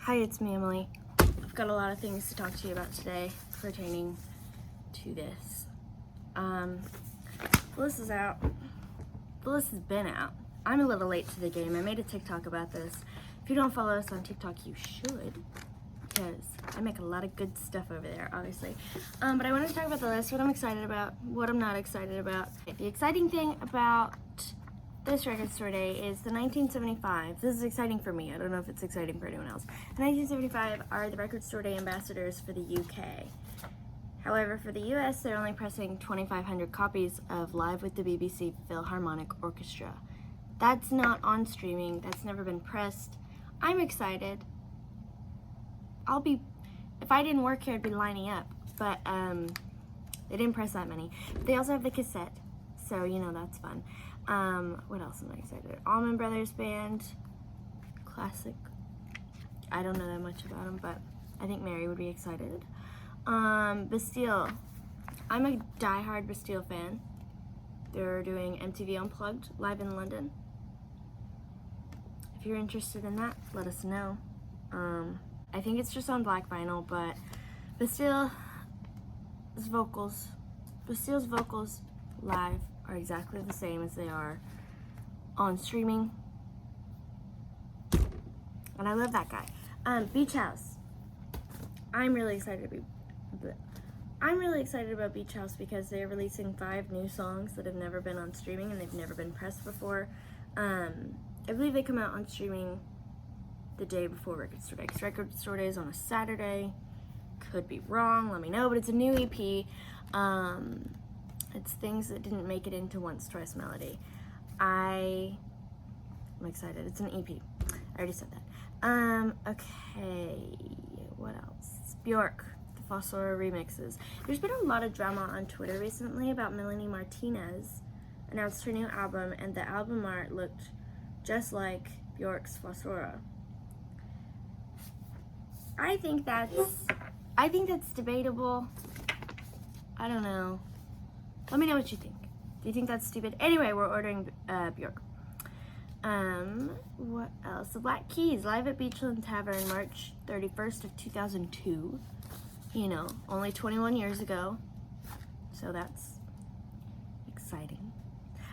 Hi, it's me, Emily. I've got a lot of things to talk to you about today pertaining to this. The list is out. The list has been out. I'm a little late to the game. I made a TikTok about this. If you don't follow us on TikTok, you should, because I make a lot of good stuff over there, obviously. But I wanted to talk about the list, what I'm excited about, what I'm not excited about. The exciting thing about this record store day is the 1975. This is exciting for me. I don't know if it's exciting for anyone else. The 1975 are the record store day ambassadors for the UK. However, for the US, they're only pressing 2,500 copies of Live with the BBC Philharmonic Orchestra. That's not on streaming. That's never been pressed. I'm excited. If I didn't work here, I'd be lining up. But they didn't press that many. They also have the cassette, so you know that's fun. What else am I excited about? Allman Brothers Band, classic. I don't know that much about them, but I think Mary would be excited. Bastille. I'm a diehard Bastille fan. They're doing MTV Unplugged live in London. If you're interested in that, let us know. I think it's just on black vinyl, but Bastille's vocals live are exactly the same as they are on streaming. And I love that guy. Beach House. I'm really excited about Beach House because they're releasing 5 new songs that have never been on streaming and they've never been pressed before. I believe they come out on streaming the day before Record Store Day, because Record Store Day is on a Saturday. Could be wrong, let me know, but it's a new EP. It's things that didn't make it into Once Twice Melody. I'm excited. It's an EP. I already said that. Okay, what else? Bjork, the Fossora remixes. There's been a lot of drama on Twitter recently about Melanie Martinez announced her new album, and the album art looked just like Bjork's Fossora. I think that's debatable. I don't know. Let me know what you think. Do you think that's stupid? Anyway, we're ordering Bjork. What else? The Black Keys, live at Beachland Tavern, March 31st of 2002. You know, only 21 years ago. So that's exciting.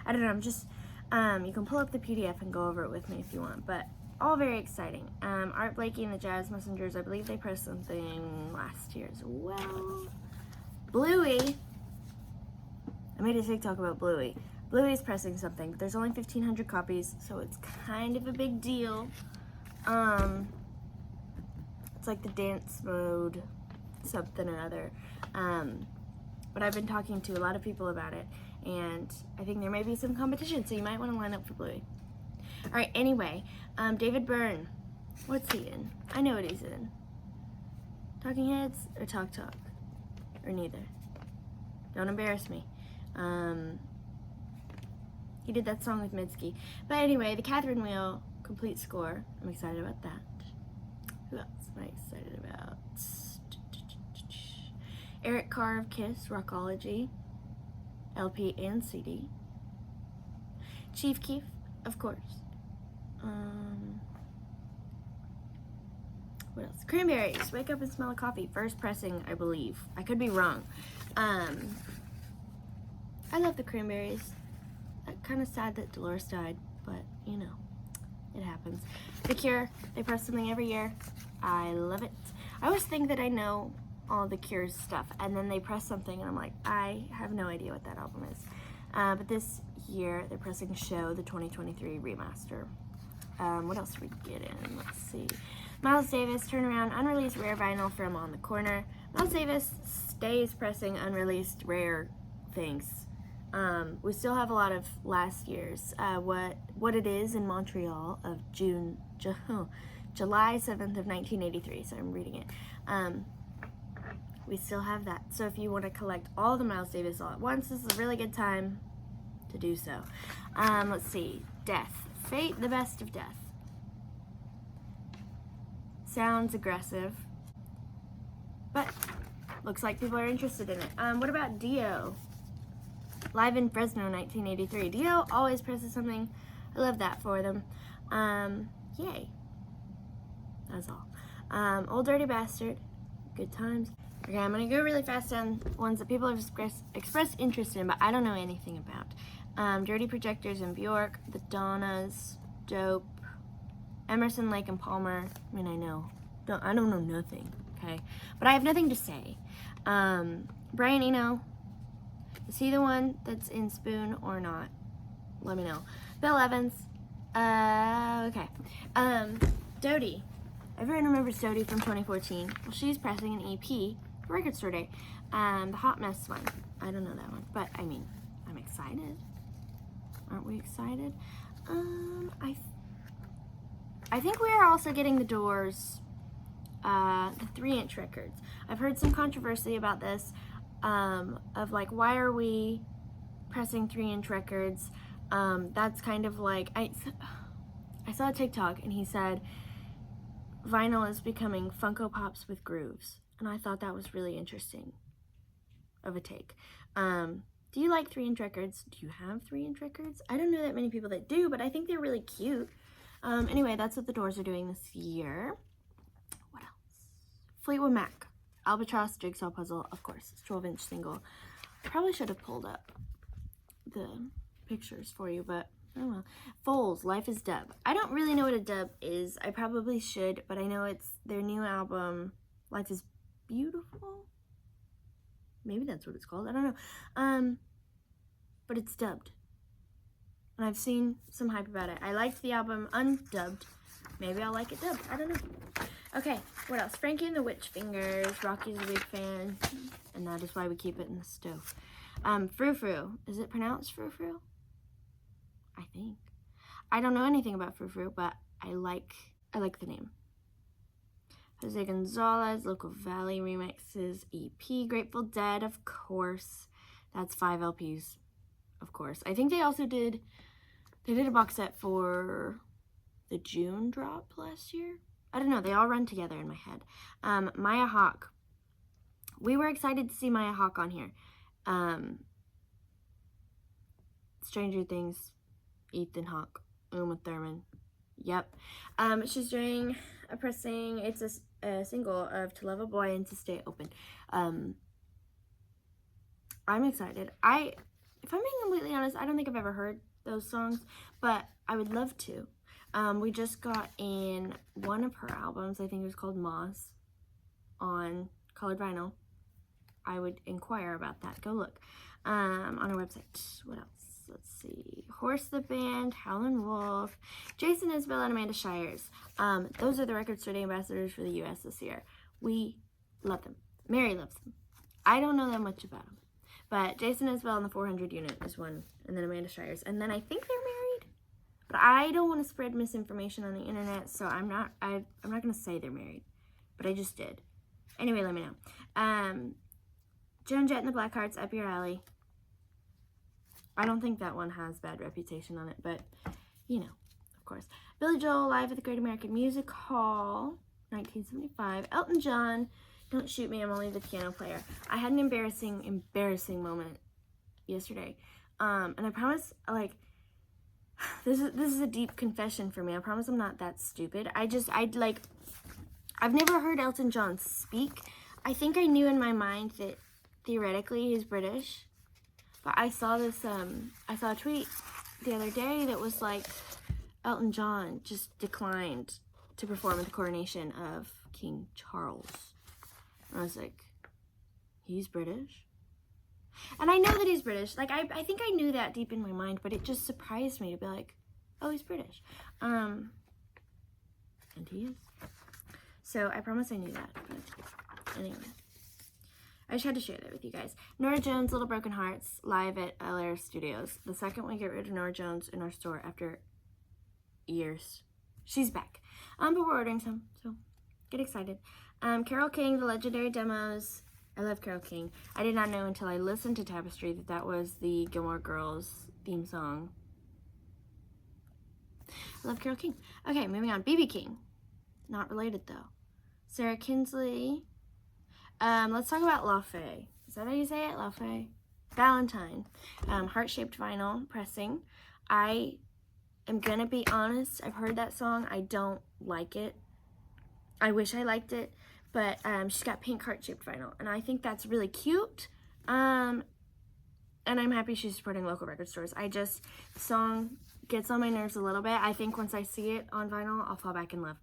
I don't know, I'm just, you can pull up the PDF and go over it with me if you want, but all very exciting. Art Blakey and the Jazz Messengers, I believe they pressed something last year as well. Bluey. I made a TikTok about Bluey. Bluey's pressing something, but there's only 1,500 copies, so it's kind of a big deal. It's like the dance mode, something or other. But I've been talking to a lot of people about it, and I think there may be some competition, so you might want to line up for Bluey. All right, anyway, David Byrne. What's he in? I know what he's in. Talking Heads or Talk Talk? Or neither. Don't embarrass me. He did that song with Mitski. But anyway, the Catherine Wheel complete score. I'm excited about that. Who else am I excited about? Eric Carr of Kiss, Rockology, LP and CD. Chief Keef, of course. What else? Cranberries, Wake Up and Smell of Coffee. First pressing, I believe. I could be wrong. I love the Cranberries. Kind of sad that Dolores died, but you know, it happens. The Cure, they press something every year. I love it. I always think that I know all the Cure's stuff, and then they press something, and I'm like, I have no idea what that album is. But this year, they're pressing Show, the 2023 remaster. What else did we get in? Let's see. Miles Davis, Turnaround, unreleased rare vinyl from On the Corner. Miles Davis stays pressing unreleased rare things. We still have a lot of last year's. What It Is in Montreal of July 7th of 1983, so I'm reading it. We still have that. So if you want to collect all the Miles Davis all at once, this is a really good time to do so. Let's see. Death. Fate, the Best of Death. Sounds aggressive, but looks like people are interested in it. What about Dio? Live in Fresno, 1983. Dio always presses something. I love that for them. Yay. That's all. Old Dirty Bastard. Good times. Okay, I'm gonna go really fast down ones that people have expressed interest in, but I don't know anything about. Dirty Projectors in Bjork, The Donnas, Dope, Emerson, Lake and Palmer. I mean, I don't know nothing, okay? But I have nothing to say. Brian Eno, is he the one that's in Spoon or not? Let me know. Bill Evans, okay. Dodie. Everyone remembers Dodie from 2014. Well, she's pressing an EP for Record Store Day. The Hot Mess one. I don't know that one, but I mean, I'm excited. Aren't we excited? I think we are also getting the Doors, the 3-inch records. I've heard some controversy about this, of like, why are we pressing 3-inch records? That's kind of like, I saw a TikTok and he said, vinyl is becoming Funko Pops with grooves. And I thought that was really interesting of a take. Do you like 3-inch records? Do you have 3-inch records? I don't know that many people that do, but I think they're really cute. Anyway, that's what the Doors are doing this year. What else? Fleetwood Mac. Albatross Jigsaw Puzzle, of course. It's 12-inch single. Probably should have pulled up the pictures for you, but oh well. Foals, Life is Dub. I don't really know what a dub is. I probably should, but I know it's their new album, Life is Beautiful? Maybe that's what it's called. I don't know. But it's dubbed. And I've seen some hype about it. I liked the album undubbed. Maybe I'll like it dubbed. I don't know. Okay, what else? Frankie and the Witch Fingers. Rocky's a big fan. And that is why we keep it in the stove. Frou Frou. Is it pronounced Frou Frou? I think. I don't know anything about Frou Frou, but I like the name. Jose Gonzalez, Local Valley remixes, EP, Grateful Dead, of course. That's 5 LPs, of course. I think they also did a box set for the June drop last year. I don't know, they all run together in my head. Maya Hawke. We were excited to see Maya Hawke on here. Stranger Things, Ethan Hawke, Uma Thurman. Yep. She's doing a pressing, it's a single of To Love a Boy and To Stay Open. I'm excited. If I'm being completely honest, I don't think I've ever heard those songs, but I would love to. We just got in one of her albums, I think it was called Moss, on colored vinyl. I would inquire about that. Go look on our website. What else? Let's see. Horse the Band, Howlin' Wolf, Jason Isbell, and Amanda Shires. Those are the Record Store Day ambassadors for the U.S. this year. We love them. Mary loves them. I don't know that much about them. But Jason Isbell and the 400 Unit is one, and then Amanda Shires. And then I think they're married. But I don't want to spread misinformation on the internet, so I'm not going to say they're married. But I just did. Anyway, let me know. Joan Jett and the Blackhearts, up your alley. I don't think that one has bad reputation on it, but, you know, of course. Billy Joel, live at the Great American Music Hall, 1975. Elton John, Don't Shoot Me, I'm Only the Piano Player. I had an embarrassing moment yesterday. And I promise, like, this is a deep confession for me. I promise I'm not that stupid. I've never heard Elton John speak. I think I knew in my mind that theoretically he's British. But I saw a tweet the other day that was like, Elton John just declined to perform at the coronation of King Charles. And I was like, he's British? And I know that he's British. Like, I think I knew that deep in my mind, but it just surprised me to be like, oh, he's British. And he is. So I promise I knew that. But anyway. I just had to share that with you guys. Norah Jones, Little Broken Hearts, live at LR Studios. The second we get rid of Norah Jones in our store after years. She's back. But we're ordering some, so get excited. Carole King, The Legendary Demos. I love Carole King. I did not know until I listened to Tapestry that was the Gilmore Girls theme song. I love Carole King. Okay, moving on. BB King. Not related, though. Sarah Kinsley. Let's talk about La Fée. Is that how you say it? La Fée? Valentine. Heart-shaped vinyl pressing. I am gonna be honest. I've heard that song. I don't like it. I wish I liked it, but she's got pink heart-shaped vinyl, and I think that's really cute. And I'm happy she's supporting local record stores. The song gets on my nerves a little bit. I think once I see it on vinyl, I'll fall back in love.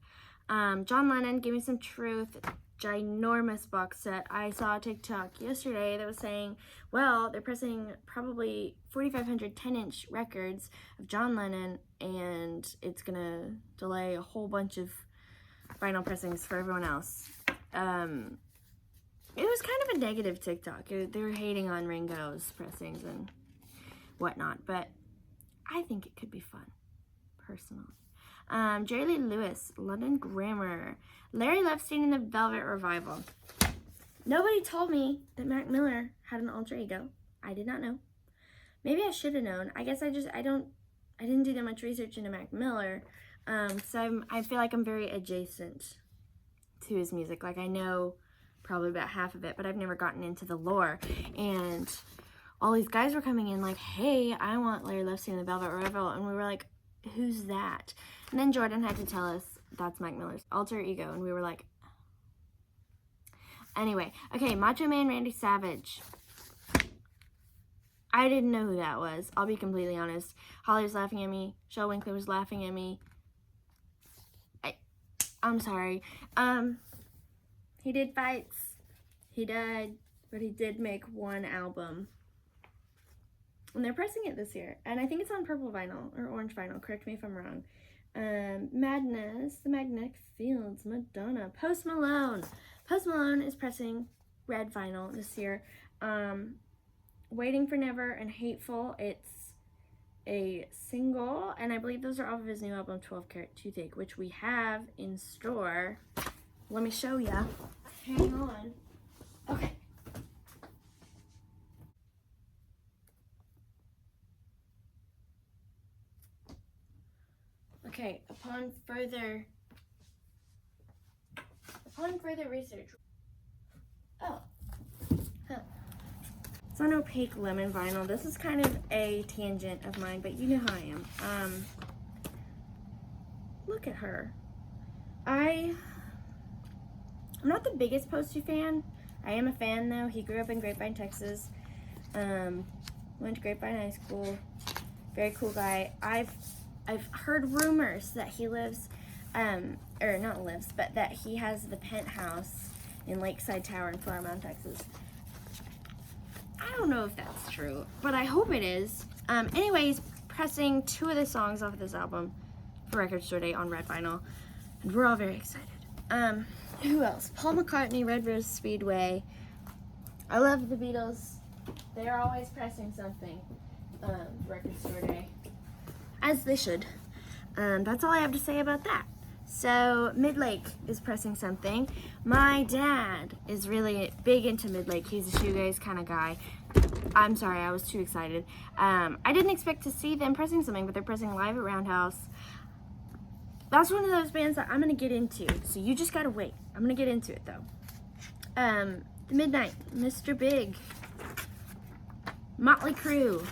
John Lennon, Give Me Some Truth, ginormous box set. I saw a TikTok yesterday that was saying, well, they're pressing probably 4,500 10-inch records of John Lennon, and it's gonna delay a whole bunch of vinyl pressings for everyone else. It was kind of a negative TikTok. They were hating on Ringo's pressings and whatnot, but I think it could be fun, personally. Jerry Lee Lewis, London Grammar, Larry Lovestein and the Velvet Revival. Nobody told me that Mac Miller had an alter ego. I did not know. Maybe I should have known. I guess I didn't do that much research into Mac Miller, so I feel like I'm very adjacent to his music. Like, I know probably about half of it, but I've never gotten into the lore. And all these guys were coming in like, hey, I want Larry Lovestein and the Velvet Revival, and we were like, who's that? And then Jordan had to tell us that's Mac Miller's alter ego, and we were like, anyway. Okay, Macho Man Randy Savage. I didn't know who that was. I'll be completely honest. Holly was laughing at me. Shel Winkler was laughing at me. I'm sorry. He did fights. He died, but he did make one album. And they're pressing it this year. And I think it's on purple vinyl or orange vinyl. Correct me if I'm wrong. Madness, The Magnetic Fields, Madonna, Post Malone. Post Malone is pressing red vinyl this year. Waiting for Never and Hateful, it's a single, and I believe those are off of his new album 12 Karat Toothache, which we have in store. Let me show ya. Hang on. Okay. Okay, upon further research. Oh. Huh. It's on opaque lemon vinyl. This is kind of a tangent of mine, but you know how I am. Look at her. I'm not the biggest Posty fan. I am a fan though. He grew up in Grapevine, Texas. Went to Grapevine High School. Very cool guy. I've heard rumors that he lives, or not lives, but that he has the penthouse in Lakeside Tower in Flower Mound, Texas. I don't know if that's true, but I hope it is. Anyways, pressing 2 of the songs off of this album for Record Store Day on red vinyl, and we're all very excited. Who else? Paul McCartney, Red Rose Speedway. I love the Beatles. They're always pressing something, Record Store Day. As they should. That's all I have to say about that. So, Midlake is pressing something. My dad is really big into Midlake. He's a shoegaze kind of guy. I'm sorry, I was too excited. I didn't expect to see them pressing something, but they're pressing Live at Roundhouse. That's one of those bands that I'm going to get into, so you just got to wait. I'm going to get into it, though. The Midnight, Mr. Big, Motley Crue.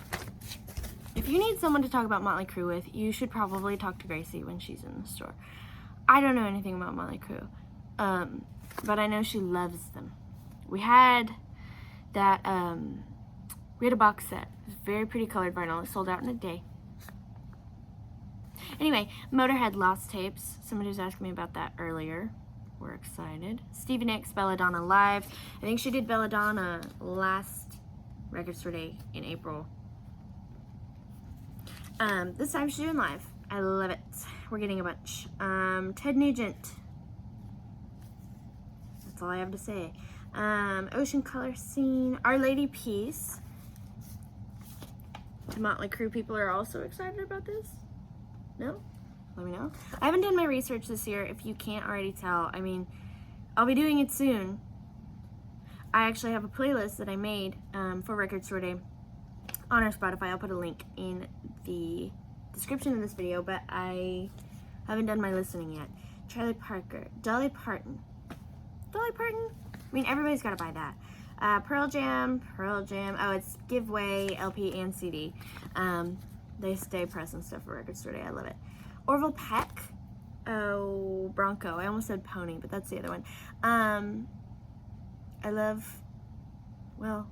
If you need someone to talk about Motley Crue with, you should probably talk to Gracie when she's in the store. I don't know anything about Motley Crue, but I know she loves them. We had that, we had a box set. It was very pretty colored vinyl. It sold out in a day. Anyway, Motorhead Lost Tapes. Somebody was asking me about that earlier. We're excited. Stevie Nicks, Belladonna Live. I think she did Belladonna last Record Store Day in April. This time she's doing live. I love it. We're getting a bunch. Ted Nugent. That's all I have to say. Ocean Color Scene. Our Lady Peace. The Motley Crue people are also excited about this? No? Let me know. I haven't done my research this year, if you can't already tell. I mean, I'll be doing it soon. I actually have a playlist that I made for Record Store Day on our Spotify. I'll put a link in the description of this video, but I haven't done my listening yet. Charlie Parker, Dolly Parton. Dolly Parton? I mean, everybody's got to buy that. Pearl Jam. Oh, it's Giveaway, LP, and CD. They stay pressing stuff for Record Store Day. I love it. Orville Peck. Oh, Bronco. I almost said Pony, but that's the other one. I love, well,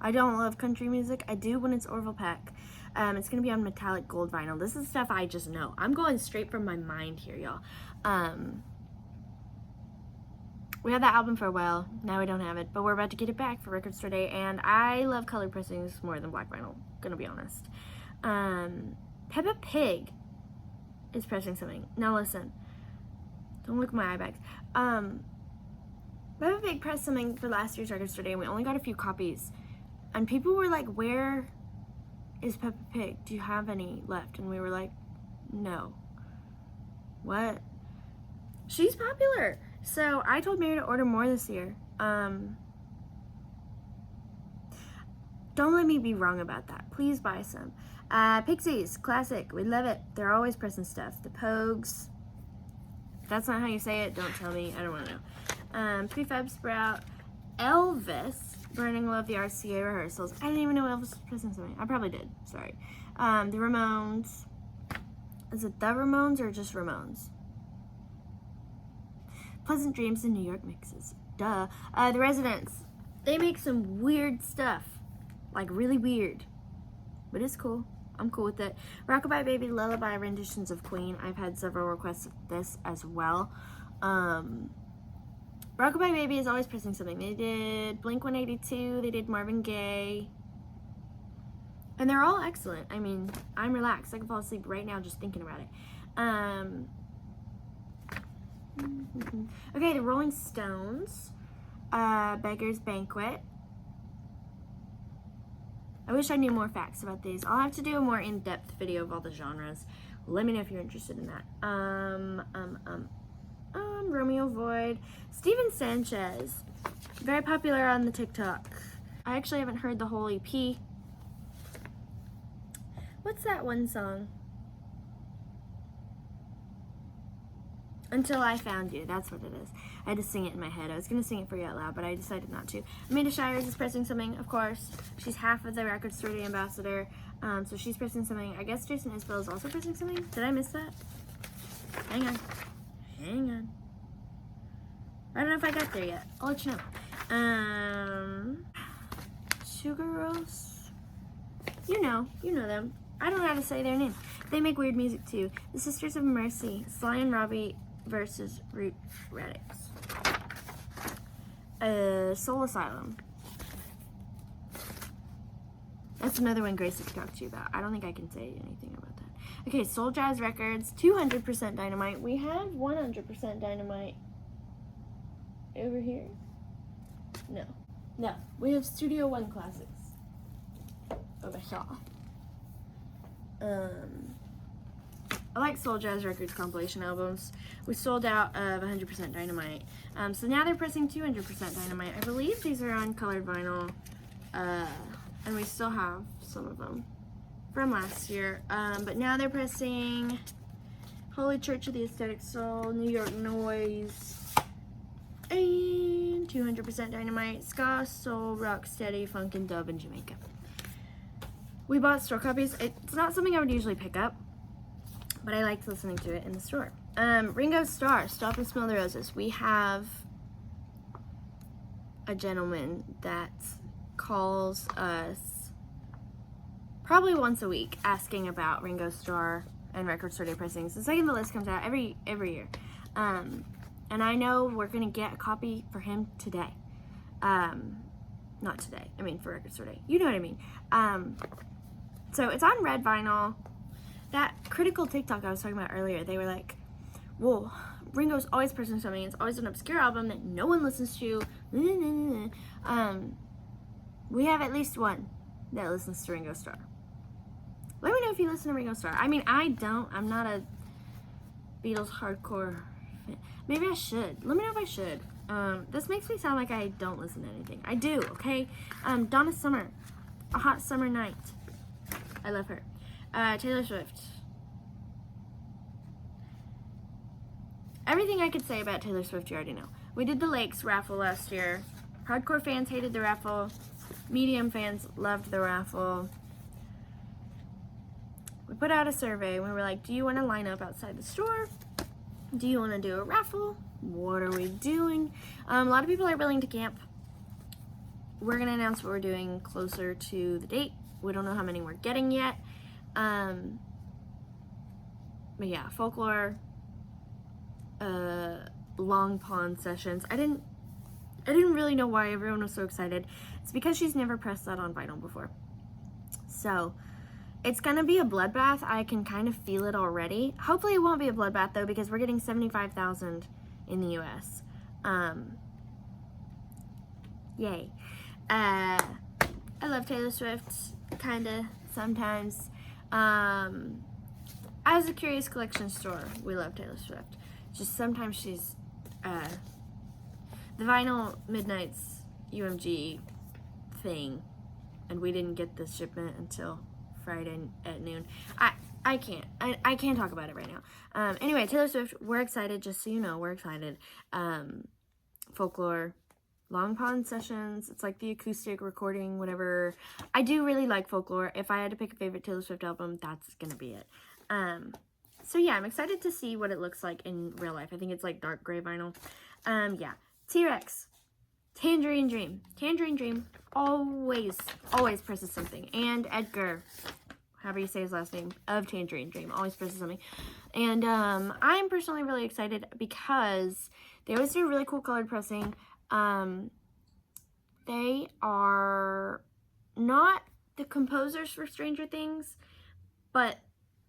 I don't love country music. I do when it's Orville Peck. It's going to be on metallic gold vinyl. This is stuff I just know. I'm going straight from my mind here, y'all. We had that album for a while. Now we don't have it, but we're about to get it back for Record Store Day, and I love colored pressings more than black vinyl, gonna be honest. Peppa Pig is pressing something. Now listen. Don't look at my eye bags. Peppa Pig pressed something for last year's Record Store Day, and we only got a few copies. And people were like, where is Peppa Pig? Do you have any left? And we were like, no. What? She's popular. So I told Mary to order more this year. Don't let me be wrong about that. Please buy some. Pixies, classic. We love it. They're always pressing stuff. The Pogues. If that's not how you say it, don't tell me. I don't want to know. Prefab Sprout. Elvis. Burning Love, the RCA rehearsals. I didn't even know Elvis was pressing something. I probably did. Sorry. The Ramones. Is it the Ramones or just Ramones? Pleasant Dreams in New York mixes. Duh. The Residents. They make some weird stuff. Like really weird. But it's cool. I'm cool with it. Rockabye Baby Lullaby renditions of Queen. I've had several requests of this as well. Rockabye Baby is always pressing something. They did Blink-182. They did Marvin Gaye. And they're all excellent. I mean, I'm relaxed. I can fall asleep right now just thinking about it. Okay, the Rolling Stones. Beggar's Banquet. I wish I knew more facts about these. I'll have to do a more in-depth video of all the genres. Let me know if you're interested in that. Romeo Void. Steven Sanchez. Very popular on the TikTok. I actually haven't heard the whole EP. What's that one song? Until I Found You. That's what it is. I had to sing it in my head. I was going to sing it for you out loud, but I decided not to. Amanda Shires is pressing something, of course. She's half of the Record Store Day ambassador. So she's pressing something. I guess Jason Isbell is also pressing something. Did I miss that? Hang on. Hang on. I don't know if I got there yet. I'll let you know. Sugar Rose. You know them. I don't know how to say their name. They make weird music too. The Sisters of Mercy. Sly and Robbie versus Root Radix. Soul Asylum. That's another one Grace could talk to you about. I don't think I can say anything about that. Okay, Soul Jazz Records. 200% Dynamite. We have 100% Dynamite over here. No. No. We have Studio One Classics over here. I like Soul Jazz Records compilation albums. We sold out of 100% Dynamite. So now they're pressing 200% Dynamite. I believe these are on colored vinyl. And we still have some of them from last year. But now they're pressing Holy Church of the Aesthetic Soul, New York Noise, and 200% Dynamite, Ska, Soul, Rocksteady, Funk and Dub in Jamaica. We bought store copies. It's not something I would usually pick up, but I liked listening to it in the store. Ringo Starr, Stop and Smell the Roses. We have a gentleman that calls us probably once a week asking about Ringo Starr and Record Store Day pressings. The second the list comes out every year. And I know we're going to get a copy for him today. Not today. I mean, for Record Store Day. You know what I mean. So it's on red vinyl. That critical TikTok I was talking about earlier, they were like, whoa, Ringo's always pressing something. It's always an obscure album that no one listens to. We have at least one that listens to Ringo Starr. Let me know if you listen to Ringo Starr. I mean, I don't. I'm not a Beatles hardcore fan. Maybe I should. Let me know if I should. This makes me sound like I don't listen to anything. I do, okay? Donna Summer, A Hot Summer Night. I love her. Taylor Swift. Everything I could say about Taylor Swift you already know. We did the Lakes raffle last year. Hardcore fans hated the raffle. Medium fans loved the raffle. We put out a survey. We were like, do you want to line up outside the store? Do you want to do a raffle? What are we doing? A lot of people are willing to camp. We're going to announce what we're doing closer to the date. We don't know how many we're getting yet. But yeah, folklore, long pond sessions. I didn't really know why everyone was so excited. It's because she's never pressed that on vinyl before. So it's gonna be a bloodbath. I can kind of feel it already. Hopefully it won't be a bloodbath though, because we're getting 75,000 in the US. Yay. I love Taylor Swift, kinda, sometimes. As a Curious Collection store, we love Taylor Swift. Just sometimes she's, the vinyl Midnight's UMG thing, and we didn't get this shipment until Friday at noon. I can't talk about it right now. Anyway, Taylor Swift, we're excited, just so you know, we're excited. Folklore, long pond sessions, it's like the acoustic recording, whatever. I do really like folklore. If I had to pick a favorite Taylor Swift album, that's gonna be it. So yeah, I'm excited to see what it looks like in real life. I think it's like dark gray vinyl. Yeah, T-Rex, Tangerine Dream. Tangerine Dream always presses something. And Edgar, however you say his last name, of Tangerine Dream, always presses something. And I'm personally really excited because they always do a really cool colored pressing. They are not the composers for Stranger Things, but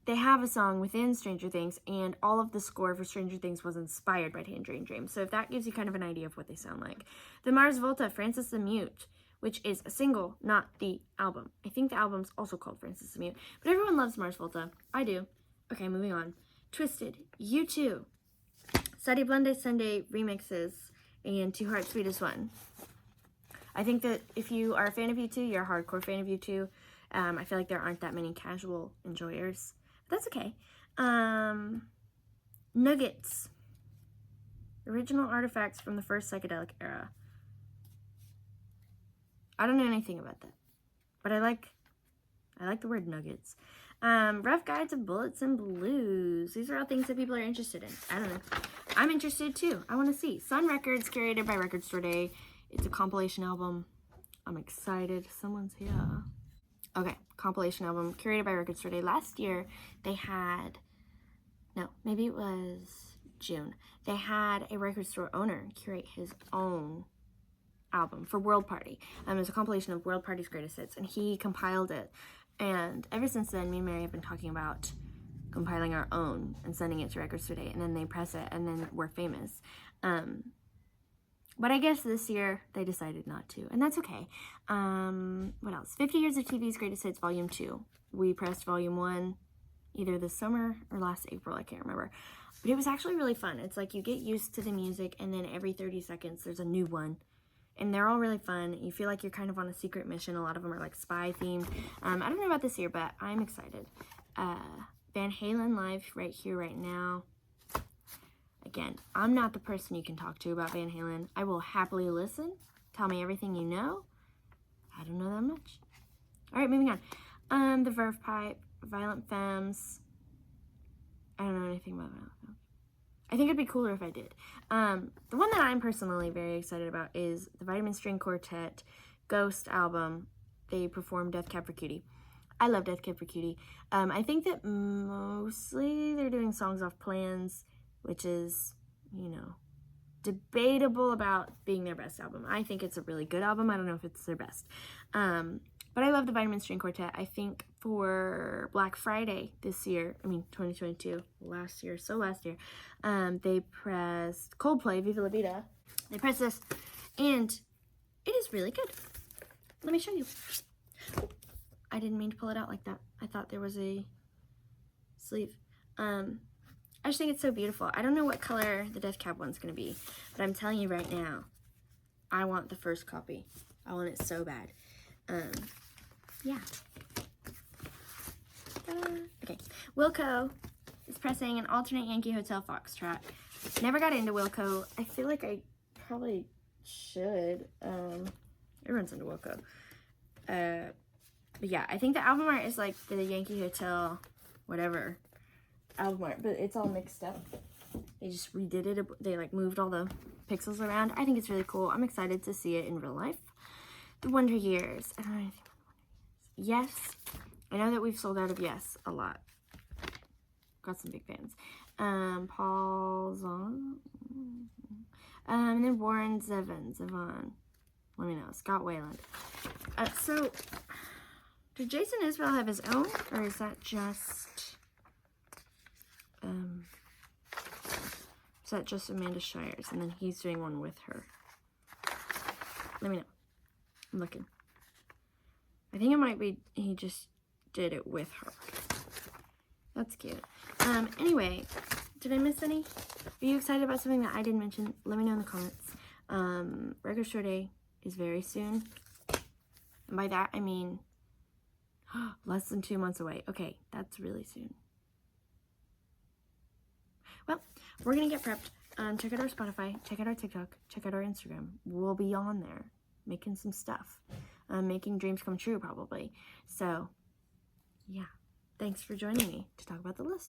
they have a song within Stranger Things, and all of the score for Stranger Things was inspired by Tangerine Dream. So if that gives you kind of an idea of what they sound like. The Mars Volta, Francis the Mute, which is a single, not the album. I think the album's also called Francis the Mute, but everyone loves Mars Volta. I do. Okay, moving on. Twisted, U2, Study Blonde Sunday remixes, and Two Hearts Sweetest One. I think that if you are a fan of U2, you're a hardcore fan of U2. I feel like there aren't that many casual enjoyers. That's okay. Nuggets. Original artifacts from the first psychedelic era. I don't know anything about that, but I like the word nuggets. Rough Guides of Bullets and Blues. These are all things that people are interested in. I don't know. I'm interested too. I want to see. Sun Records, curated by Record Store Day. It's a compilation album. I'm excited. Someone's here. Okay, compilation album curated by Record Store Day. Last year, they had, no, maybe it was June. They had a record store owner curate his own album for World Party. It was a compilation of World Party's greatest hits, and he compiled it. And ever since then, me and Mary have been talking about compiling our own and sending it to Record Store Day, and then they press it, and then we're famous. But I guess this year they decided not to, and that's okay. What else? 50 Years of TV's Greatest Hits, Volume 2. We pressed Volume 1 either this summer or last April, I can't remember. But it was actually really fun. It's like you get used to the music, and then every 30 seconds there's a new one. And they're all really fun. You feel like you're kind of on a secret mission. A lot of them are like spy themed. I don't know about this year, but I'm excited. Van Halen live right here, right now. Again, I'm not the person you can talk to about Van Halen. I will happily listen. Tell me everything you know. I don't know that much. All right, moving on. The Verve Pipe, Violent Femmes. I don't know anything about Violent Femmes. I think it'd be cooler if I did. The one that I'm personally very excited about is the Vitamin String Quartet Ghost album. They performed Death Cab for Cutie. I love Death Cab for Cutie. I think that mostly they're doing songs off Plans, which is, you know, debatable about being their best album. I think it's a really good album. I don't know if it's their best. But I love the Vitamin String Quartet. I think for Black Friday this year, 2022, last year, they pressed Coldplay, Viva La Vida. They pressed this, and it is really good. Let me show you. I didn't mean to pull it out like that. I thought there was a sleeve. I just think it's so beautiful. I don't know what color the Death Cab one's going to be, but I'm telling you right now, I want the first copy. I want it so bad. Yeah. Ta-da. Okay. Wilco is pressing an alternate Yankee Hotel Foxtrot. Never got into Wilco. I feel like I probably should. Everyone's into Wilco. But yeah, I think the album art is like the Yankee Hotel, whatever album art, but it's all mixed up. They just redid it. They like moved all the pixels around. I think it's really cool. I'm excited to see it in real life. The Wonder Years. I don't know anything about the Wonder Years. Yes. I know that we've sold out of Yes a lot. Got some big fans. Paul Zahn. And then Warren Zevon. Let me know. Scott Wayland. So, did Jason Isbell have his own? Or is that just... is that just Amanda Shires? And then he's doing one with her. Let me know. I'm looking. I think it might be he just did it with her. That's cute. Anyway, did I miss any? Are you excited about something that I didn't mention? Let me know in the comments. Record Store Day is very soon. And by that, I mean less than 2 months away. Okay, that's really soon. Well, we're going to get prepped. Check out our Spotify. Check out our TikTok. Check out our Instagram. We'll be on there making some stuff. Making dreams come true, probably. So, yeah. Thanks for joining me to talk about the list.